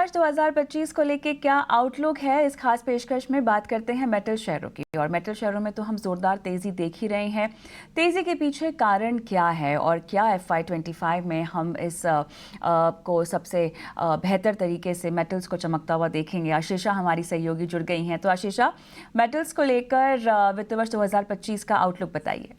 वर्ष 2025 को लेके क्या आउटलुक है, इस खास पेशकश में बात करते हैं मेटल शेयरों की। और मेटल शेयरों में तो हम जोरदार तेजी देख ही रहे हैं। तेजी के पीछे कारण क्या है और क्या FY25 में हम इस को सबसे बेहतर तरीके से मेटल्स को चमकता हुआ देखेंगे। आशीषा हमारी सहयोगी जुड़ गई हैं। तो आशीषा, मेटल्स को लेकर वित्त वर्ष 2025 का आउटलुक बताइए।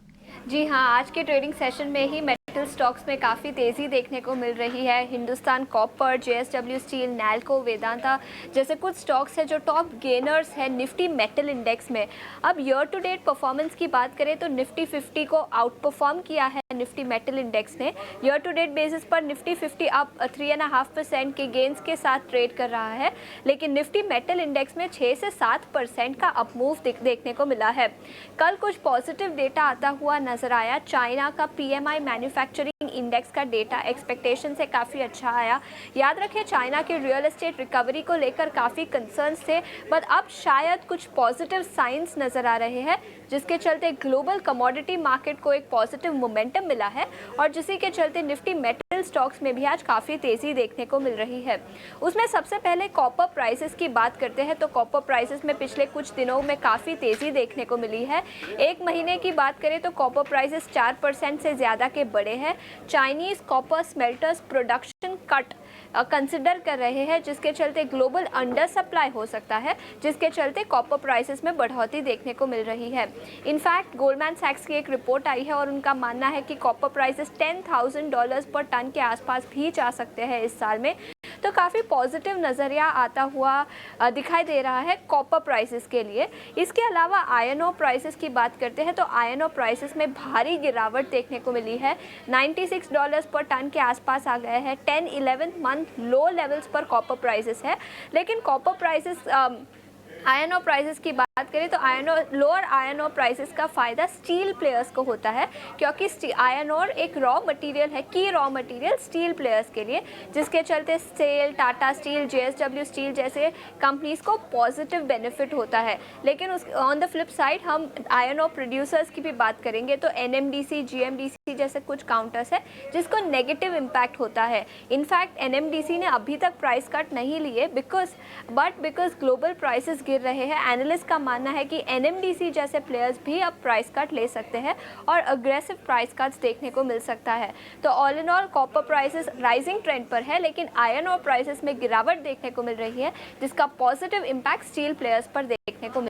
जी हाँ, आज के ट्रेडिंग सेशन में ही मेटल स्टॉक्स में काफ़ी तेज़ी देखने को मिल रही है। Hindustan copper, JSW steel, NALCO, Vedanta जैसे कुछ स्टॉक्स हैं जो टॉप गेनर्स हैं निफ्टी मेटल इंडेक्स में। अब ईयर टू डेट परफॉर्मेंस की बात करें तो निफ्टी 50 को आउट परफॉर्म किया है निफ्टी मेटल इंडेक्स ने। ईयर टू डेट बेसिस पर निफ्टी 50 अब 3.5% के गेंस के साथ ट्रेड कर रहा है, लेकिन निफ्टी मेटल इंडेक्स में 6 से 7% का अपमूव देखने को मिला है। कल कुछ पॉजिटिव डेटा आता हुआ नजर आया। चाइना का PMI मैन्युफैक्चरिंग इंडेक्स का डेटा एक्सपेक्टेशन से काफ़ी अच्छा आया। याद रखें, चाइना के रियल एस्टेट रिकवरी को लेकर काफ़ी कंसर्न्स थे, बट अब शायद कुछ पॉजिटिव साइंस नज़र आ रहे हैं, जिसके चलते ग्लोबल कमोडिटी मार्केट को एक पॉजिटिव मोमेंटम मिला है और जिसी के चलते निफ्टी मेटल स्टॉक्स में भी आज काफ़ी तेज़ी देखने को मिल रही है। उसमें सबसे पहले कॉपर प्राइसेस की बात करते हैं तो कॉपर प्राइसेस में पिछले कुछ दिनों में काफ़ी तेज़ी देखने को मिली है। एक महीने की बात करें तो कॉपर प्राइसेस 4% से ज़्यादा के बढ़े हैं। Chinese copper smelters production cut consider कर रहे हैं, जिसके चलते ग्लोबल अंडर सप्लाई हो सकता है, जिसके चलते कॉपर प्राइसेस में बढ़ोतरी देखने को मिल रही है। इनफैक्ट गोल्डमैन सैक्स की एक रिपोर्ट आई है और उनका मानना है कि कॉपर प्राइसेस $10,000 पर टन के आसपास भी जा सकते हैं इस साल में। तो काफ़ी पॉजिटिव नज़रिया आता हुआ दिखाई दे रहा है कॉपर प्राइसेस के लिए। इसके अलावा आयरन ओर प्राइसेस की बात करते हैं तो आयरन ओर प्राइसेस में भारी गिरावट देखने को मिली है। $96 पर टन के आसपास आ गए हैं। 10-11 मंथ लो लेवल्स पर कॉपर प्राइसेस है। लेकिन copper prices iron ore prices की बात करें तो लोअर आयरन ओर प्राइसेस का फ़ायदा स्टील प्लेयर्स को होता है, क्योंकि आयरन ओर एक रॉ मटेरियल है, की रॉ मटेरियल स्टील प्लेयर्स के लिए, जिसके चलते SAIL, Tata steel, JSW steel जैसे कंपनीज को पॉजिटिव बेनिफिट होता है। लेकिन उस ऑन द फ्लिप साइड हम आयरन ओर प्रोड्यूसर्स की भी बात करेंगे तो NMDC, GMDC जैसे कुछ काउंटर्स है जिसको नेगेटिव इम्पैक्ट होता है। इनफैक्ट NMDC ने अभी तक प्राइस कट नहीं लिए बिकॉज ग्लोबल प्राइसेस गिर रहे हैं। एनालिस्ट का मानना है कि NMDC जैसे प्लेयर्स भी अब प्राइस कट ले सकते हैं और अग्रेसिव प्राइस कट्स देखने को मिल सकता है। तो all in all copper prices rising trend पर है, लेकिन आयरन और प्राइसेस में गिरावट देखने को मिल रही है, जिसका पॉजिटिव इम्पैक्ट स्टील प्लेयर्स पर देखने को